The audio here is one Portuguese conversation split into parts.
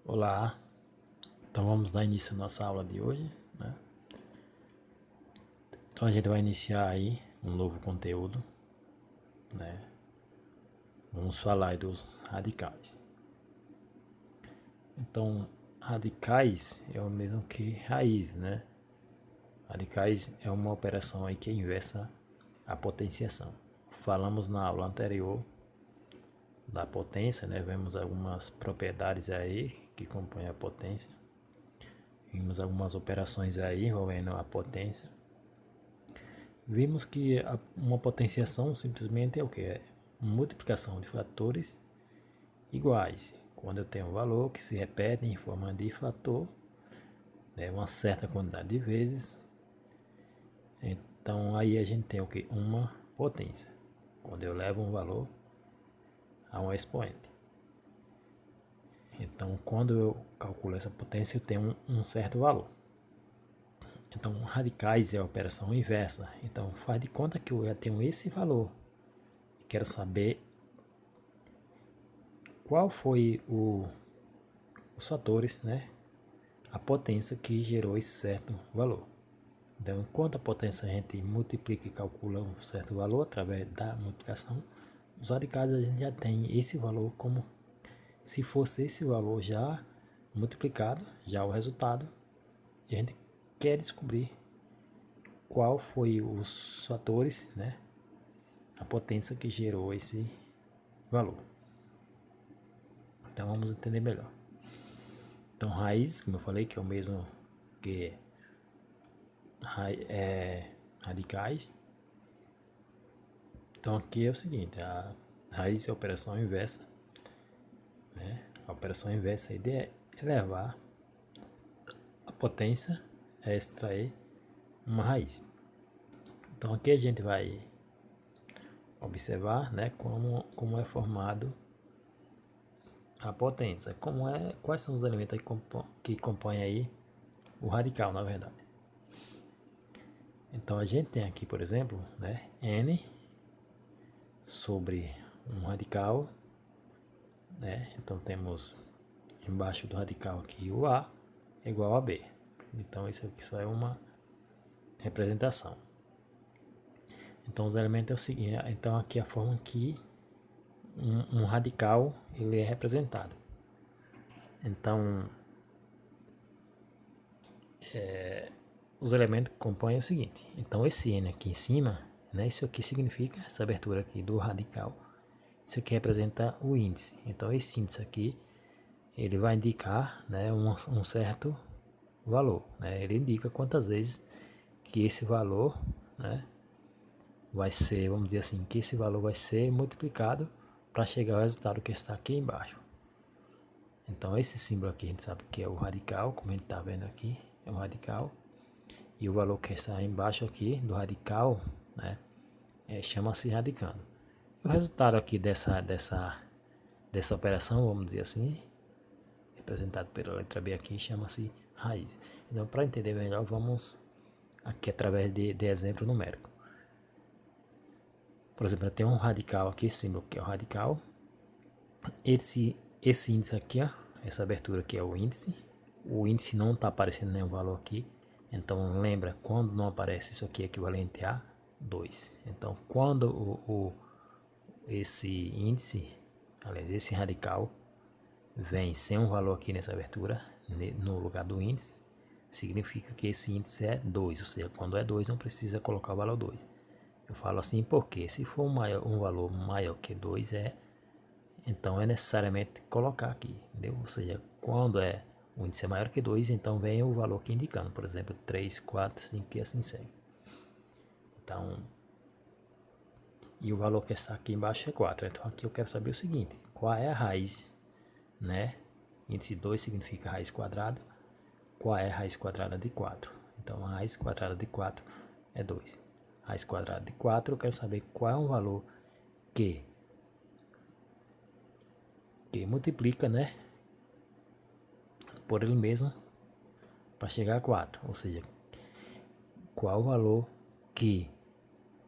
Olá, então vamos dar início à nossa aula de hoje, né? Então a gente vai iniciar aí um novo conteúdo, né? Vamos falar aí dos radicais. Então, radicais é o mesmo que raiz, né? Radicais é uma operação aí que inversa a potenciação. Falamos na aula anterior da potência, né? Vemos algumas propriedades aí que compõem a potência. Vimos algumas operações aí envolvendo a potência. Vimos que uma potenciação simplesmente é o que? É multiplicação de fatores iguais. Quando eu tenho um valor que se repete em forma de fator, né, uma certa quantidade de vezes, então aí a gente tem o que? Uma potência. Quando eu levo um valor a um expoente. Então quando eu calculo essa potência eu tenho um certo valor. Então radicais é a operação inversa. Então faz de conta que eu já tenho esse valor. Quero saber qual foi os fatores, né? A potência que gerou esse certo valor. Então, enquanto a potência a gente multiplica e calcula um certo valor através da multiplicação, os radicais a gente já tem esse valor como se fosse esse valor já multiplicado, já o resultado, e a gente quer descobrir qual foi os fatores, né? A potência que gerou esse valor. Então vamos entender melhor. Então raiz, como eu falei, que é o mesmo que radicais. Então aqui é o seguinte, a raiz é a operação inversa, né? A operação inversa aí é elevar a potência a extrair uma raiz. Então aqui a gente vai observar, né, como é formado a potência, quais são os elementos que compõem aí o radical, na verdade. Então a gente tem aqui, por exemplo, né, n sobre um radical, né? Então temos embaixo do radical aqui o A é igual a B. Então isso aqui só é uma representação. Então os elementos é o seguinte, então aqui é a forma que um radical ele é representado. Então os elementos que compõem é o seguinte, então esse N aqui em cima, né, isso aqui significa essa abertura aqui do radical. Isso aqui representa o índice. Então esse índice aqui ele vai indicar, né, um certo valor, né? Ele indica quantas vezes que esse valor, né, vai ser, vamos dizer assim, que esse valor vai ser multiplicado para chegar ao resultado que está aqui embaixo. Então esse símbolo aqui a gente sabe que é o radical, como a gente está vendo aqui, é o radical. E o valor que está embaixo aqui do radical, né, chama-se radicando. E o resultado aqui dessa operação, vamos dizer assim, representado pela letra B aqui, chama-se raiz. Então, para entender melhor, vamos aqui através de exemplo numérico. Por exemplo, eu tenho um radical aqui, esse símbolo que é o radical. Esse índice aqui, ó, essa abertura aqui é o índice. O índice não está aparecendo nenhum valor aqui. Então, lembra, quando não aparece isso aqui é equivalente a 2. Então, quando esse índice, aliás, esse radical, vem sem um valor aqui nessa abertura, no lugar do índice, significa que esse índice é 2, ou seja, quando é 2 não precisa colocar o valor 2. Eu falo assim porque se for um valor maior que 2 então é necessariamente colocar aqui, entendeu? Ou seja, quando o índice é maior que 2, então vem o valor aqui indicando, por exemplo, 3, 4, 5 e assim segue. Então, e o valor que está aqui embaixo é 4. Então aqui eu quero saber o seguinte, qual é a raiz, né? Índice 2 significa raiz quadrada. Qual é a raiz quadrada de 4? Então a raiz quadrada de 4 é 2. Raiz quadrada de 4, eu quero saber qual é o valor que multiplica, né, por ele mesmo para chegar a 4. Ou seja, qual o valor que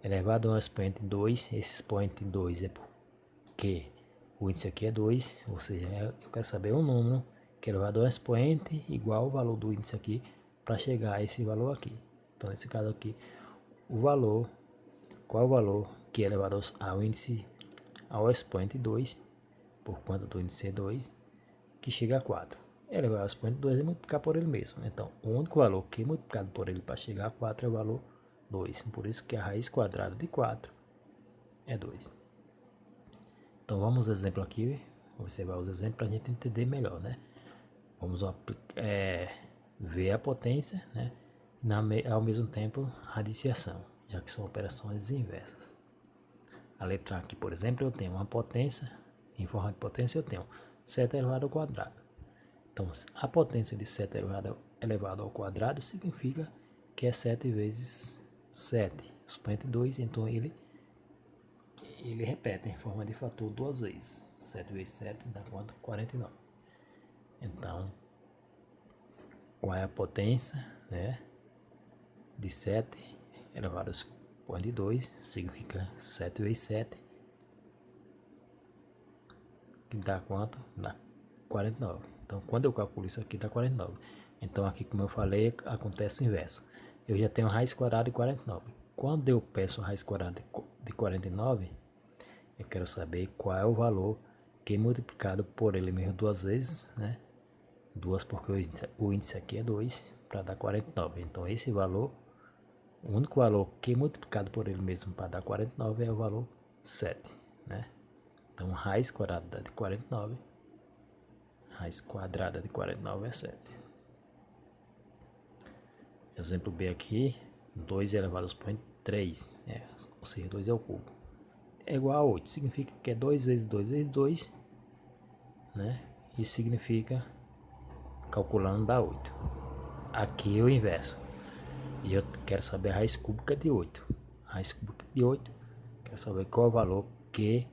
elevado ao expoente 2, esse expoente 2 é porque o índice aqui é 2, ou seja, eu quero saber o número que é elevado ao expoente igual ao valor do índice aqui para chegar a esse valor aqui. Então, nesse caso aqui, o valor, qual é o valor que é elevado ao índice, ao expoente 2, por conta do índice 2, que chega a 4. Elevado ao expoente 2 é multiplicar por ele mesmo. Então, o único valor que é multiplicado por ele para chegar a 4 é o valor 2. Por isso que a raiz quadrada de 4 é 2. Então, vamos ao exemplo aqui. Observar os exemplos para a gente entender melhor, né? Vamos ver a potência, né? Ao mesmo tempo, radiciação, já que são operações inversas. A letra A aqui, por exemplo, eu tenho uma potência, em forma de potência eu tenho 7 elevado ao quadrado. Então, a potência de 7 elevado ao quadrado significa que é 7 vezes 7, expoente 2, então ele repete em forma de fator duas vezes. 7 vezes 7 dá quanto? 49. Então, qual é a potência, né, de 7 elevado ao expoente 2? Significa 7 vezes 7, que dá quanto? Dá 49. Então, quando eu calculo isso aqui, dá 49. Então, aqui, como eu falei, acontece o inverso. Eu já tenho raiz quadrada de 49. Quando eu peço raiz quadrada de 49, eu quero saber qual é o valor que é multiplicado por ele mesmo duas vezes, né? Duas, porque o índice aqui é 2, para dar 49. Então, esse valor, o único valor que é multiplicado por ele mesmo para dar 49 é o valor 7, né? Então, raiz quadrada de 49, raiz quadrada de 49 é 7. Exemplo B aqui, 2 elevado ao expoente 3, né? Ou seja, 2 é o cubo. É igual a 8, significa que é 2 vezes 2 vezes 2, né? Isso significa, calculando, dá 8. Aqui é o inverso. E eu quero saber a raiz cúbica de 8. Raiz cúbica de 8, quero saber qual é o valor que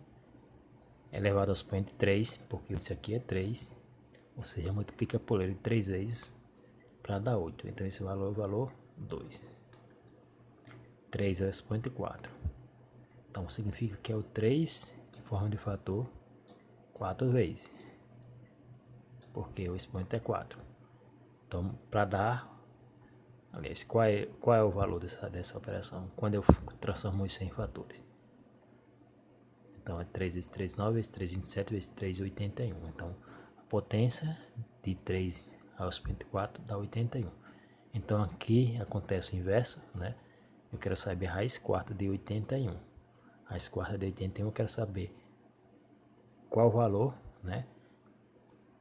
é elevado ao expoente 3, porque isso aqui é 3, ou seja, multiplica por ele 3 vezes para dar 8. Então esse valor é o valor 2. 3 é o expoente 4. Então significa que é o 3 em forma de fator 4 vezes, porque o expoente é 4. Então, para dar, aliás, qual é o valor dessa operação quando eu transformo isso em fatores? Então, é 3 vezes 3, 9, vezes 3, 27, vezes 3, 81. Então, a potência de 3 ao expoente 4 dá 81. Então, aqui acontece o inverso, né? Eu quero saber a raiz quarta de 81. Raiz quarta de 81, eu quero saber qual o valor, né,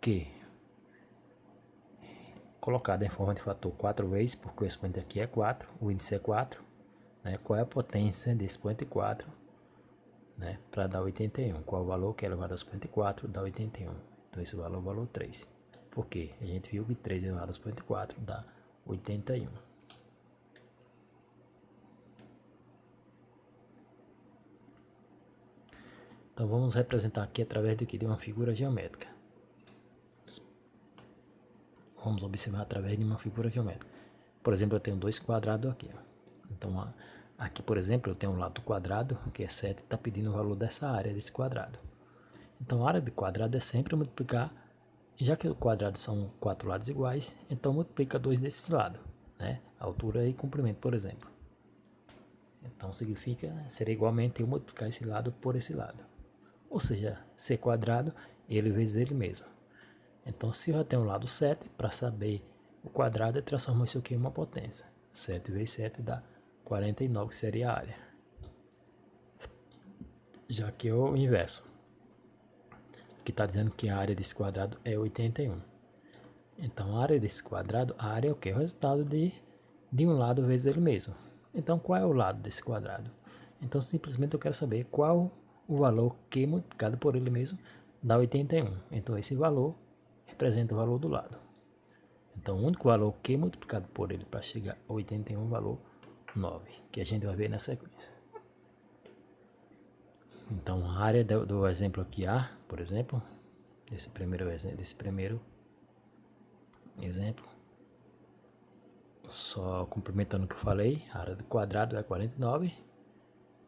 que colocado em forma de fator 4 vezes, porque o expoente aqui é 4, o índice é 4, né? Qual é a potência desse expoente 4, né, para dar 81? Qual o valor que é elevado ao expoente 4 dá 81? Então esse valor é o valor 3. Por quê? A gente viu que 3 elevado ao expoente 4 dá 81. Então vamos representar aqui através de uma figura geométrica. Vamos observar através de uma figura geométrica. Por exemplo, eu tenho dois quadrados aqui. Ó. Então, aqui, por exemplo, eu tenho um lado quadrado, que é 7, está pedindo o valor dessa área desse quadrado. Então, a área de quadrado é sempre multiplicar, já que o quadrado são 4 lados iguais, então multiplica 2 desses lados, né? Altura e comprimento, por exemplo. Então, significa, seria igualmente eu multiplicar esse lado por esse lado. Ou seja, ser quadrado, ele vezes ele mesmo. Então, se eu já tenho um lado 7, para saber o quadrado, eu transformo isso aqui em uma potência. 7 vezes 7 dá 49, que seria a área. Já que é o inverso. Aqui está dizendo que a área desse quadrado é 81. Então, a área desse quadrado, a área é o que? O resultado de um lado vezes ele mesmo. Então, qual é o lado desse quadrado? Então, simplesmente eu quero saber qual o valor que multiplicado por ele mesmo dá 81. Então, esse valor representa o valor do lado. Então, o único valor que multiplicado por ele para chegar a 81 é o valor 9, que a gente vai ver na sequência. Então, a área do exemplo aqui A, por exemplo, desse primeiro exemplo, só complementando o que eu falei, a área do quadrado é 49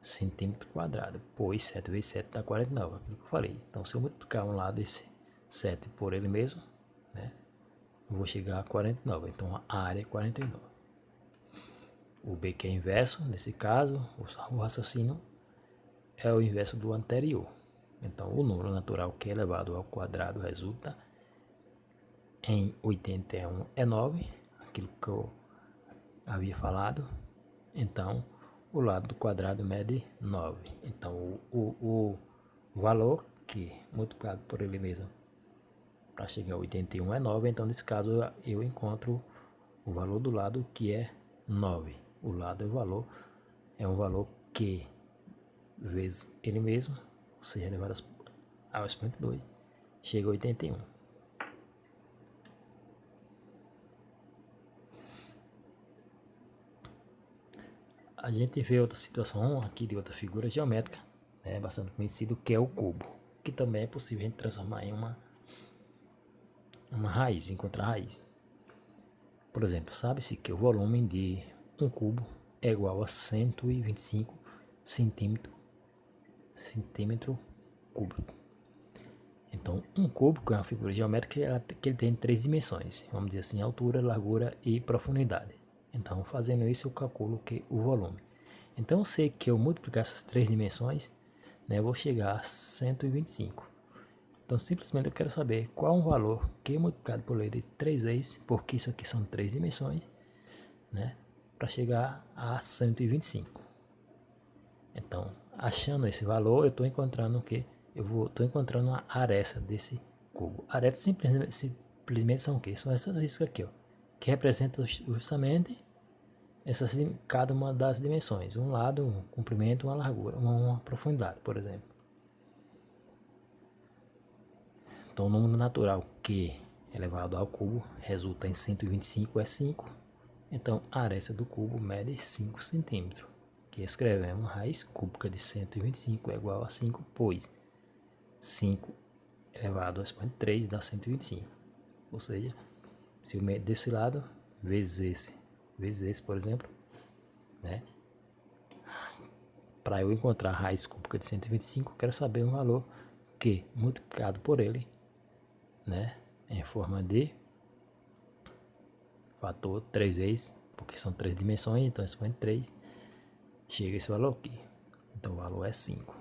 centímetros quadrados, pois 7 vezes 7 dá 49, aquilo que eu falei. Então, se eu multiplicar um lado esse 7 por ele mesmo, né? Eu vou chegar a 49, então a área é 49. O B que é inverso, nesse caso, o raciocínio é o inverso do anterior. Então, o número natural que é elevado ao quadrado resulta em 81 é 9, aquilo que eu havia falado. Então, o lado do quadrado mede 9. Então, o valor que multiplicado por ele mesmo para chegar a 81 é 9. Então, nesse caso, eu encontro o valor do lado que é 9. O lado é um valor que vezes ele mesmo, ou seja, elevado ao expoente 2, chega a 81. A gente vê outra situação aqui de outra figura geométrica, né, bastante conhecido, que é o cubo, que também é possível a gente transformar em uma raiz, encontrar a raiz. Por exemplo, sabe-se que o volume de um cubo é igual a 125 centímetro cúbico. Então, um cubo, que é uma figura geométrica, que ele tem 3 dimensões, vamos dizer assim, altura, largura e profundidade. Então, fazendo isso, eu calculo que o volume. Então, eu sei que eu multiplicar essas 3 dimensões, né, eu vou chegar a 125. Então, simplesmente eu quero saber qual é um valor que é multiplicado por ele 3 vezes, porque isso aqui são 3 dimensões, né, para chegar a 125. Então, achando esse valor, eu estou encontrando o que? Estou encontrando a aresta desse cubo. Arestas simplesmente são o que? São essas riscas aqui, ó, que representam justamente cada uma das dimensões. Um lado, um comprimento, uma largura, uma profundidade, por exemplo. Então, o número natural Q elevado ao cubo resulta em 125 é 5. Então, a aresta do cubo mede 5 centímetros. Que escrevemos raiz cúbica de 125 é igual a 5, pois 5 elevado ao expoente 3 dá 125. Ou seja, se eu medir desse lado, vezes esse, por exemplo, né? Para eu encontrar a raiz cúbica de 125, eu quero saber um valor que, multiplicado por ele, né, em forma de fator 3 vezes, porque são 3 dimensões, então expoente 3, chega esse valor aqui. Então o valor é 5.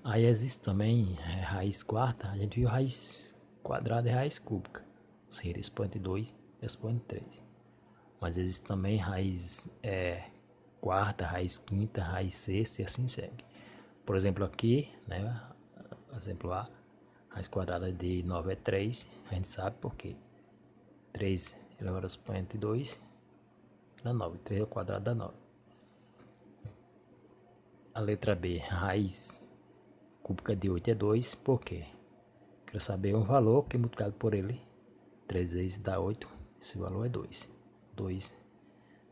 Aí existe também raiz quarta, a gente viu raiz quadrada e raiz cúbica, ou seja, expoente 2 e expoente 3. Mas existe também raiz quarta, raiz quinta, raiz sexta e assim segue. Por exemplo aqui, né, exemplo A, raiz quadrada de 9 é 3, a gente sabe porque 3 elevado ao expoente 2 dá 9, 3 ao quadrado dá 9. A letra B, raiz cúbica de 8 é 2, por quê? Quero saber um valor que multiplicado por ele 3 vezes dá 8, esse valor é 2. 2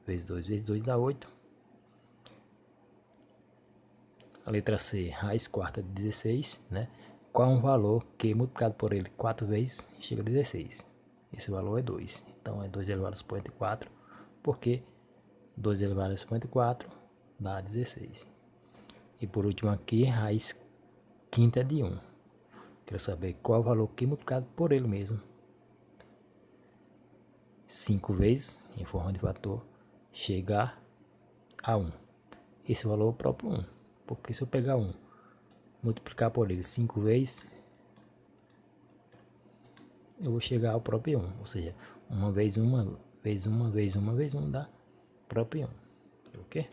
vezes 2 vezes 2 dá 8. A letra C, raiz quarta de 16, né? Qual é um valor que multiplicado por ele 4 vezes chega a 16? Esse valor é 2. Então é 2 elevado ao expoente 4, porque 2 elevado ao expoente 4 dá 16. E por último aqui, raiz quinta de 1. Quero saber qual é o valor que multiplicado por ele mesmo 5 vezes, em forma de fator, chegar a 1. Esse valor é o próprio 1. Porque se eu pegar 1, multiplicar por ele 5 vezes, eu vou chegar ao próprio 1. Ou seja, uma vezes 1 dá próprio 1. Ok?